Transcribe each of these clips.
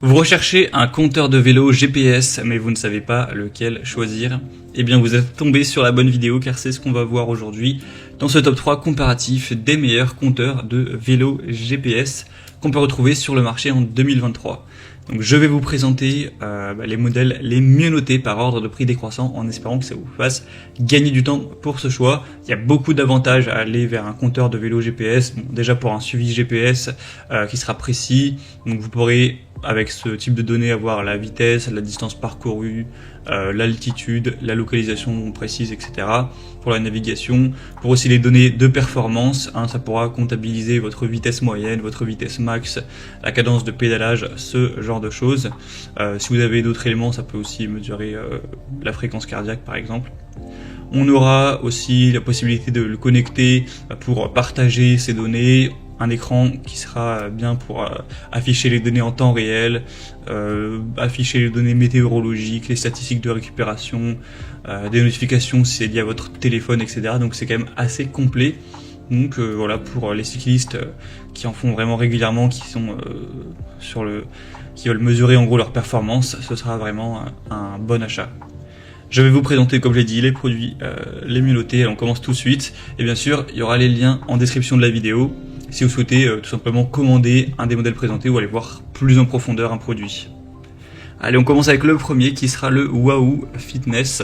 Vous recherchez un compteur de vélo GPS, mais vous ne savez pas lequel choisir. Eh bien, vous êtes tombé sur la bonne vidéo, car c'est ce qu'on va voir aujourd'hui dans ce top 3 comparatif des meilleurs compteurs de vélo GPS qu'on peut retrouver sur le marché en 2023. Donc je vais vous présenter les modèles les mieux notés par ordre de prix décroissant, en espérant que ça vous fasse gagner du temps pour ce choix. Il y a beaucoup d'avantages à aller vers un compteur de vélo GPS. Bon, déjà pour un suivi GPS qui sera précis, donc vous pourrez avec ce type de données avoir la vitesse, la distance parcourue, l'altitude, la localisation précise, etc. Pour la navigation, pour aussi les données de performance, ça pourra comptabiliser votre vitesse moyenne, votre vitesse max, la cadence de pédalage, ce genre de choses. Si vous avez d'autres éléments, ça peut aussi mesurer la fréquence cardiaque par exemple. On aura aussi la possibilité de le connecter pour partager ces données, un écran qui sera bien pour afficher les données en temps réel, afficher les données météorologiques, les statistiques de récupération, des notifications si c'est lié à votre téléphone, etc. Donc c'est quand même assez complet. Donc voilà, pour les cyclistes qui en font vraiment régulièrement, qui sont qui veulent mesurer en gros leur performance, ce sera vraiment un bon achat. Je vais vous présenter, comme j'ai dit, les produits les mieux notés. On commence tout de suite. Et bien sûr, il y aura les liens en description de la vidéo si vous souhaitez tout simplement commander un des modèles présentés ou aller voir plus en profondeur un produit. Allez, on commence avec le premier qui sera le Wahoo Fitness,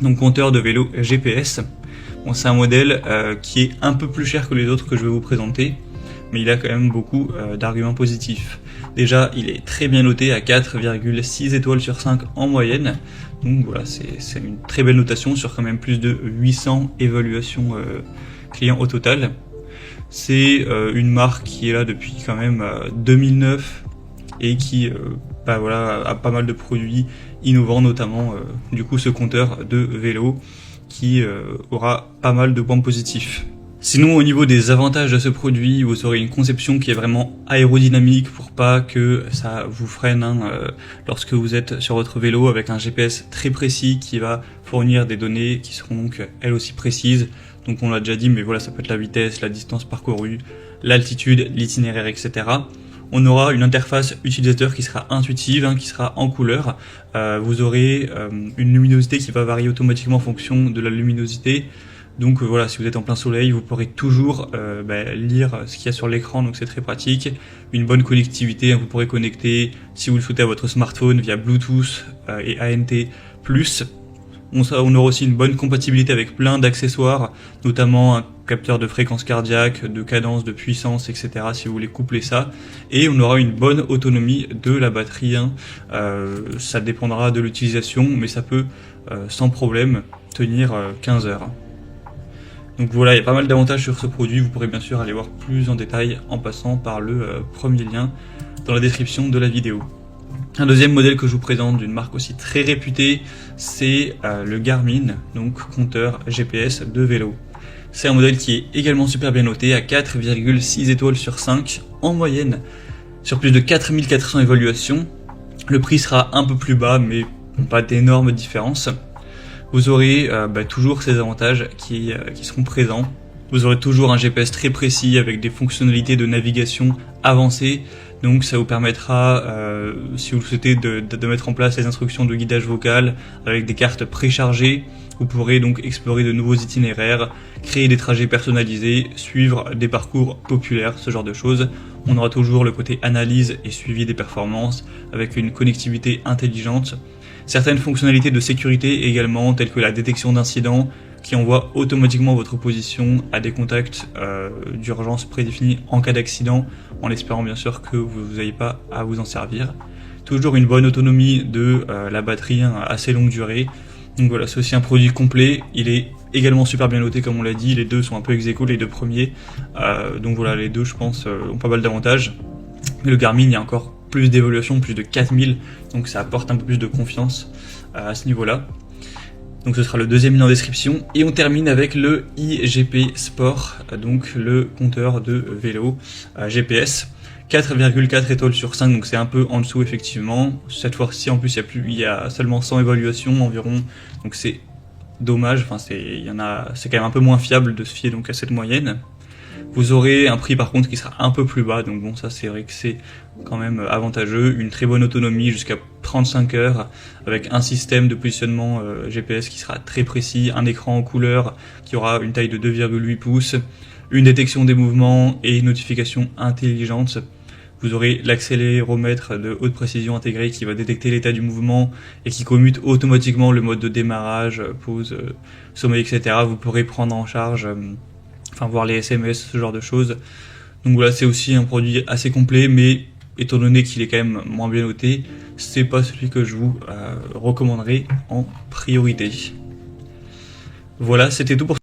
donc compteur de vélo GPS. Bon, c'est un modèle qui est un peu plus cher que les autres que je vais vous présenter, mais il a quand même beaucoup d'arguments positifs. Déjà, il est très bien noté à 4,6 étoiles sur 5 en moyenne. Donc voilà, c'est une très belle notation sur quand même plus de 800 évaluations clients au total. C'est une marque qui est là depuis quand même 2009 et qui a pas mal de produits innovants, notamment du coup ce compteur de vélo qui aura pas mal de points positifs. Sinon, au niveau des avantages de ce produit, vous aurez une conception qui est vraiment aérodynamique pour pas que ça vous freine lorsque vous êtes sur votre vélo, avec un GPS très précis qui va fournir des données qui seront donc elles aussi précises. Donc on l'a déjà dit, mais voilà, ça peut être la vitesse, la distance parcourue, l'altitude, l'itinéraire, etc. On aura une interface utilisateur qui sera intuitive, qui sera en couleur. Vous aurez une luminosité qui va varier automatiquement en fonction de la luminosité. Donc voilà, si vous êtes en plein soleil, vous pourrez toujours lire ce qu'il y a sur l'écran, donc c'est très pratique. Une bonne connectivité, vous pourrez connecter, si vous le souhaitez, à votre smartphone via Bluetooth et ANT+. On aura aussi une bonne compatibilité avec plein d'accessoires, notamment un capteur de fréquence cardiaque, de cadence, de puissance, etc. si vous voulez coupler ça. Et on aura une bonne autonomie de la batterie. Ça dépendra de l'utilisation, mais ça peut sans problème tenir 15 heures. Donc voilà, il y a pas mal d'avantages sur ce produit. Vous pourrez bien sûr aller voir plus en détail en passant par le premier lien dans la description de la vidéo. Un deuxième modèle que je vous présente d'une marque aussi très réputée, c'est le Garmin, donc compteur GPS de vélo. C'est un modèle qui est également super bien noté à 4,6 étoiles sur 5 en moyenne sur plus de 4400 évaluations. Le prix sera un peu plus bas, mais pas d'énormes différences. Vous aurez toujours ces avantages qui seront présents. Vous aurez toujours un GPS très précis avec des fonctionnalités de navigation avancées. Donc ça vous permettra, si vous le souhaitez, de mettre en place les instructions de guidage vocal avec des cartes préchargées. Vous pourrez donc explorer de nouveaux itinéraires, créer des trajets personnalisés, suivre des parcours populaires, ce genre de choses. On aura toujours le côté analyse et suivi des performances avec une connectivité intelligente. Certaines fonctionnalités de sécurité également, telles que la détection d'incidents, qui envoie automatiquement votre position à des contacts d'urgence prédéfinis en cas d'accident, en espérant bien sûr que vous n'ayez pas à vous en servir. Toujours une bonne autonomie de la batterie, assez longue durée. Donc voilà, c'est aussi un produit complet. Il est également super bien noté, comme on l'a dit. Les deux sont un peu ex-aequo, les deux premiers. Donc voilà, les deux, je pense, ont pas mal d'avantages. Mais le Garmin, il y a encore plus d'évaluation, plus de 4000. Donc ça apporte un peu plus de confiance à ce niveau-là. Donc ce sera le deuxième lien en description. Et on termine avec le IGP Sport, donc le compteur de vélo GPS. 4,4 étoiles sur 5, donc c'est un peu en dessous effectivement. Cette fois-ci en plus il y a seulement 100 évaluations environ, donc c'est dommage. Enfin c'est quand même un peu moins fiable de se fier donc à cette moyenne. Vous aurez un prix par contre qui sera un peu plus bas, donc bon, ça c'est vrai que c'est quand même avantageux. Une très bonne autonomie jusqu'à 35 heures avec un système de positionnement GPS qui sera très précis, un écran en couleur qui aura une taille de 2,8 pouces, une détection des mouvements et une notification intelligente. Vous aurez l'accéléromètre de haute précision intégré qui va détecter l'état du mouvement et qui commute automatiquement le mode de démarrage, pause, sommeil, etc. Vous pourrez prendre en charge, voir les SMS, ce genre de choses. Donc voilà, c'est aussi un produit assez complet, mais étant donné qu'il est quand même moins bien noté, c'est pas celui que je vous recommanderais en priorité. Voilà, c'était tout pour